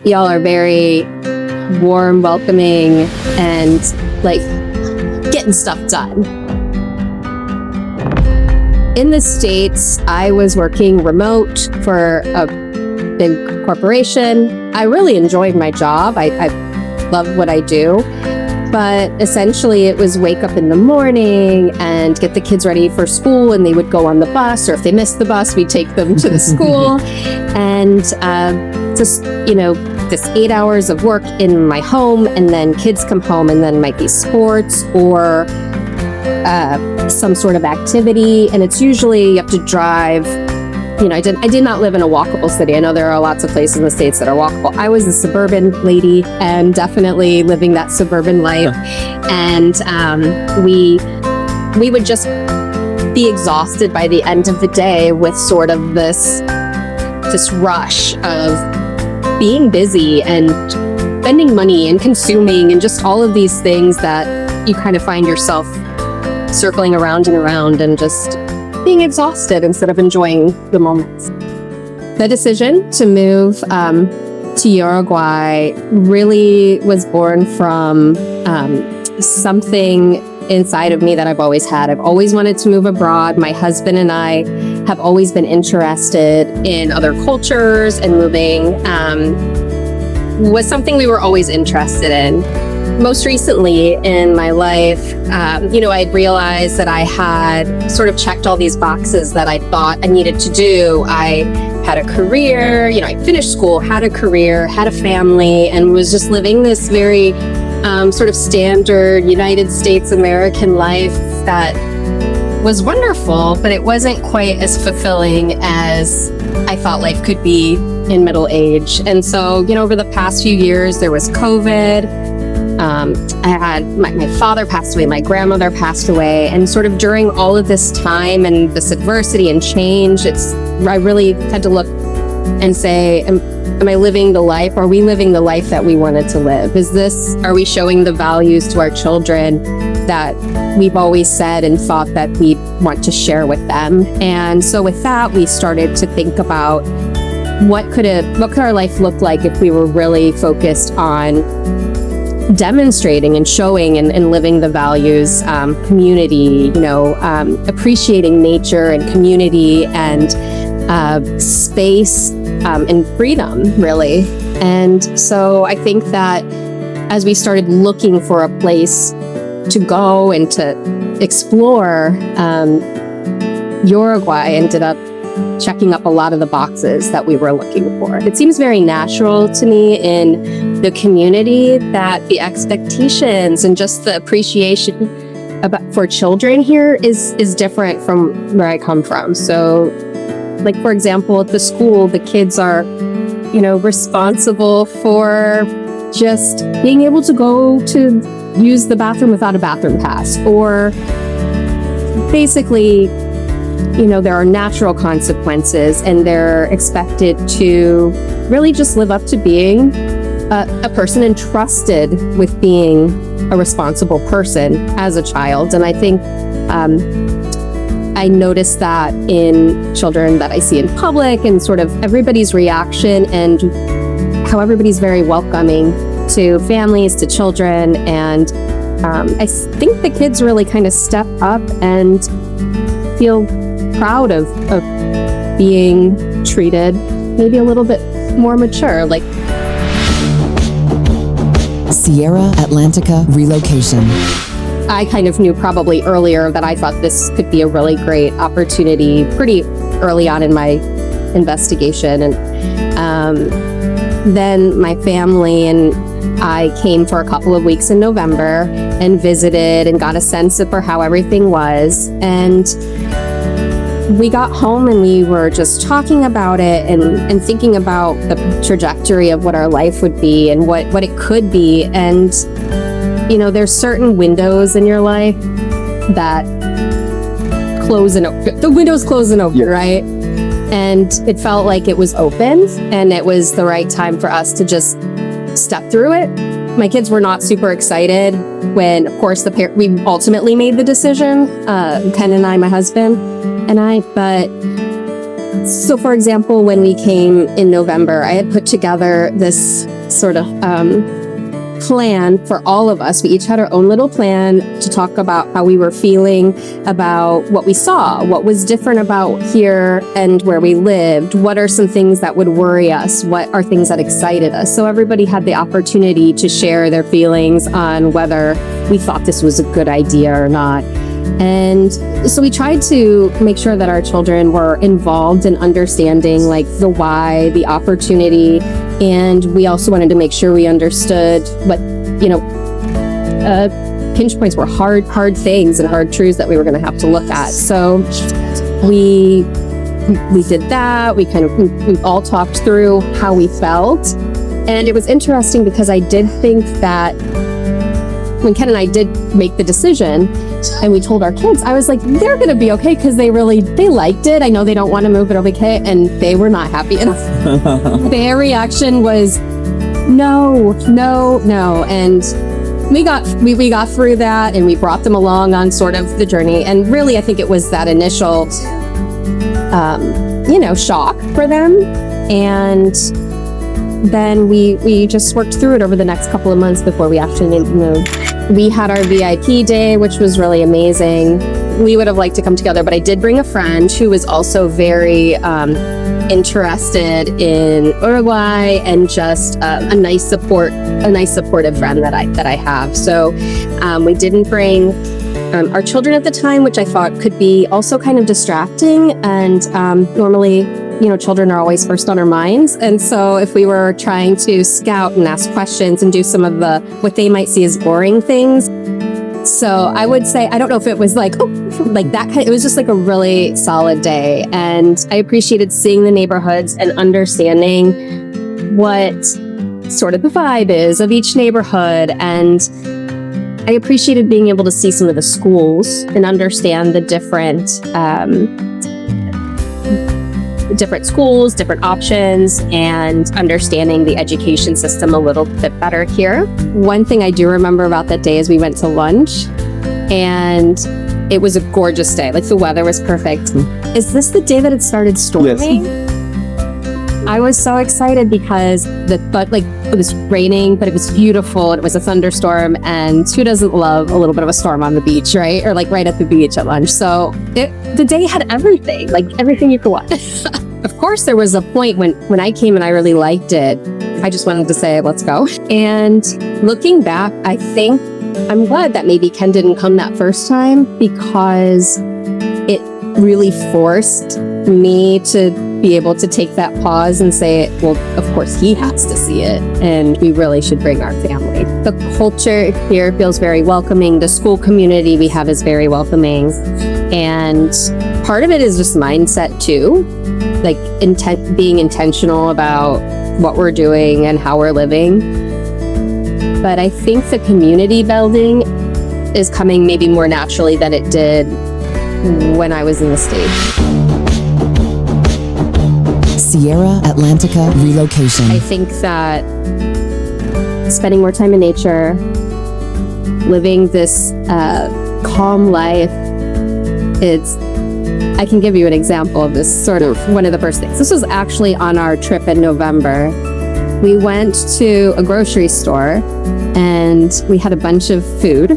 Y'all are very warm, welcoming, and like getting stuff done. In the States, I was working remote for a big corporation. I really enjoyed my job. I love what I do. But essentially, it was wake up in the morning and get the kids ready for school, and they would go on the bus, or if they missed the bus, we'd take them to the school. And just, this 8 hours of work in my home, and then kids come home, and then might be sports or some sort of activity. And it's usually you have to drive. I did not live in a walkable city. I know there are lots of places in the States that are walkable. I was a suburban lady and definitely living that suburban life. And we would just be exhausted by the end of the day with sort of this rush of being busy and spending money and consuming and just all of these things that you kind of find yourself circling around and around and just being exhausted instead of enjoying the moments. The decision to move to Uruguay really was born from something inside of me that I've always had. I've always wanted to move abroad. My husband and I have always been interested in other cultures, and moving was something we were always interested in. Most recently in my life, I'd realized that I had sort of checked all these boxes that I thought I needed to do. I had a career, I finished school, had a career, had a family, and was just living this very sort of standard United States American life that was wonderful, but it wasn't quite as fulfilling as I thought life could be in middle age. And so, over the past few years, there was COVID. I had my father passed away, my grandmother passed away, and sort of during all of this time and this adversity and change, I really had to look and say, am I living the life? Are we living the life that we wanted to live? Are we showing the values to our children that we've always said and thought that we want to share with them? And so with that, we started to think about what could our life look like if we were really focused on demonstrating and showing and living the values, community, appreciating nature and community and space and freedom, really. And so I think that as we started looking for a place to go and to explore, Uruguay ended up checking up a lot of the boxes that we were looking for. It seems very natural to me in the community that the expectations and just the appreciation for children here is different from where I come from. So, like, for example, at the school, the kids are, responsible for just being able to go to use the bathroom without a bathroom pass, or basically, there are natural consequences, and they're expected to really just live up to being a person entrusted with being a responsible person as a child. And I think I noticed that in children that I see in public, and sort of everybody's reaction and how everybody's very welcoming to families, to children. And I think the kids really kind of step up and feel proud of being treated maybe a little bit more mature. Like Sierra Atlantica Relocation. I kind of knew probably earlier that I thought this could be a really great opportunity pretty early on in my investigation. And then my family and I came for a couple of weeks in November and visited and got a sense for how everything was. And we got home and we were just talking about it and thinking about the trajectory of what our life would be and what it could be. And, there's certain windows in your life that close and open. The windows close and open, right? And it felt like it was open, and it was the right time for us to just step through it. My kids were not super excited when, of course, we ultimately made the decision, Ken and I, my husband and I, but So for example, when we came in November, I had put together this sort of plan for all of us. We each had our own little plan to talk about how we were feeling about what we saw, what was different about here and where we lived, what are some things that would worry us, what are things that excited us. So everybody had the opportunity to share their feelings on whether we thought this was a good idea or not. And so we tried to make sure that our children were involved in understanding like the why, the opportunity, and we also wanted to make sure we understood what, pinch points were, hard things and hard truths that we were going to have to look at. So we did that. We all talked through how we felt. And it was interesting because I did think that when Ken and I did make the decision and we told our kids, I was like, they're going to be okay because they liked it. I know they don't want to move, but okay. And they were not happy. And their reaction was, no. And we got through that and we brought them along on sort of the journey. And really, I think it was that initial, shock for them. And then we just worked through it over the next couple of months before we actually moved. We had our VIP day, which was really amazing. We would have liked to come together, but I did bring a friend who was also very interested in Uruguay and just a nice supportive friend that I have. So we didn't bring our children at the time, which I thought could be also kind of distracting. And normally, children are always first on our minds. And so if we were trying to scout and ask questions and do some of what they might see as boring things. So I would say, I don't know if it was like that kind, it was just like a really solid day. And I appreciated seeing the neighborhoods and understanding what sort of the vibe is of each neighborhood. And I appreciated being able to see some of the schools and understand the different schools, different options, and understanding the education system a little bit better here. One thing I do remember about that day is we went to lunch and it was a gorgeous day. Like the weather was perfect. Is this the day that it started storming? Yes. I was so excited because it was raining, but it was beautiful. It was a thunderstorm, and who doesn't love a little bit of a storm on the beach, right? Or like right at the beach at lunch. So the day had everything, like everything you could want. Of course, there was a point when I came and I really liked it. I just wanted to say, let's go. And looking back, I think I'm glad that maybe Ken didn't come that first time because it really forced me to be able to take that pause and say, well, of course he has to see it and we really should bring our family. The culture here feels very welcoming. The school community we have is very welcoming. And part of it is just mindset too, like being intentional about what we're doing and how we're living. But I think the community building is coming maybe more naturally than it did when I was in the States. Sierra Atlantica Relocation. I think that spending more time in nature, living this calm life, I can give you an example of this, sort of one of the first things. This was actually on our trip in November. We went to a grocery store and we had a bunch of food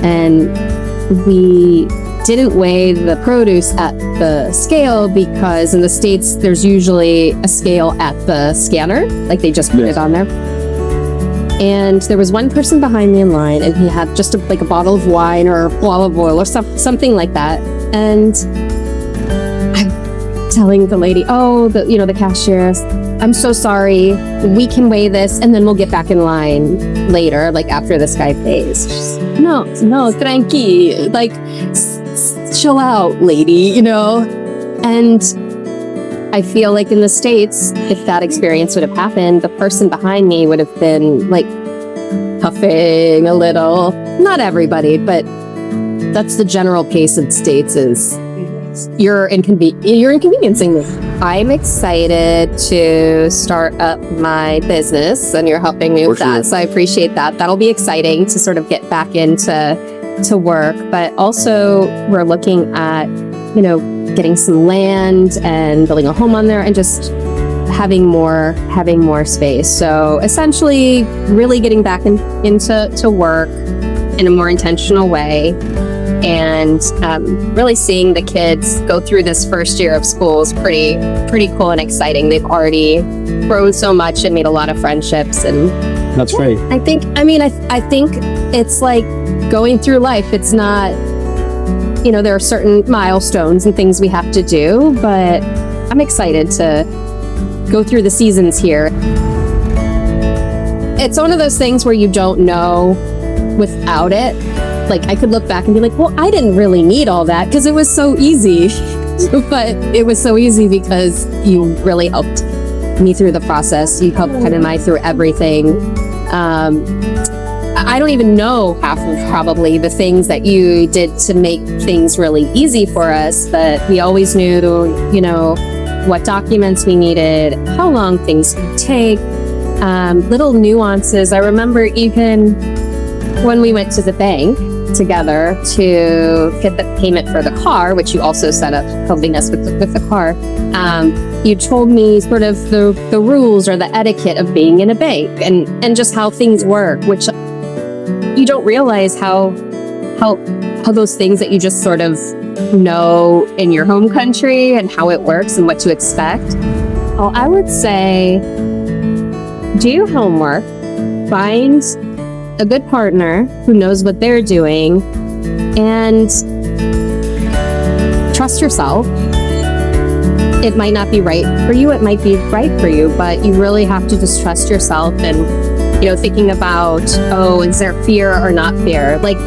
and we didn't weigh the produce at the scale because in the States, there's usually a scale at the scanner, like they just put it on there. And there was one person behind me in line and he had just a bottle of wine or olive oil or something like that. And I'm telling the lady, the cashier, I'm so sorry, we can weigh this and then we'll get back in line later, like after this guy pays. She's, no, tranqui, chill out, lady, And I feel like in the States, if that experience would have happened, the person behind me would have been huffing a little. Not everybody, but that's the general pace of the States is you're inconveniencing me. I'm excited to start up my business and you're helping me with that. So I appreciate that. That'll be exciting to sort of get back into work, but also we're looking at, getting some land and building a home on there and just having more space. So essentially really getting back into work in a more intentional way, and really seeing the kids go through this first year of school is pretty cool and exciting. They've already grown so much and made a lot of friendships, and That's great. I think it's like going through life. It's not, there are certain milestones and things we have to do, but I'm excited to go through the seasons here. It's one of those things where you don't know without it. Like, I could look back and be like, well, I didn't really need all that because it was so easy. But it was so easy because you really helped me through the process. You helped Ken and I through everything. I don't even know half of probably the things that you did to make things really easy for us, but we always knew, what documents we needed, how long things would take, little nuances. I remember even when we went to the bank together to get the payment for the car, which you also set up helping us with the car, you told me sort of the rules or the etiquette of being in a bank and just how things work, which you don't realize how those things that you just sort of know in your home country and how it works and what to expect. Well, I would say do your homework, find a good partner who knows what they're doing, and trust yourself. It might not be right for you, it might be right for you, but you really have to just trust yourself and, thinking about, is there fear or not fear? Like,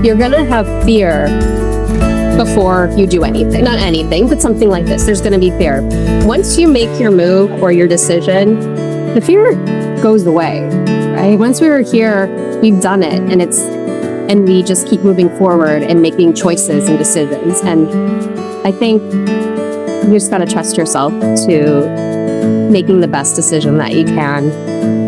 you're gonna have fear before you do anything. Not anything, but something like this. There's gonna be fear. Once you make your move or your decision, the fear goes away, right? Once we were here, we've done it, and we just keep moving forward and making choices and decisions. And I think you just gotta trust yourself to making the best decision that you can.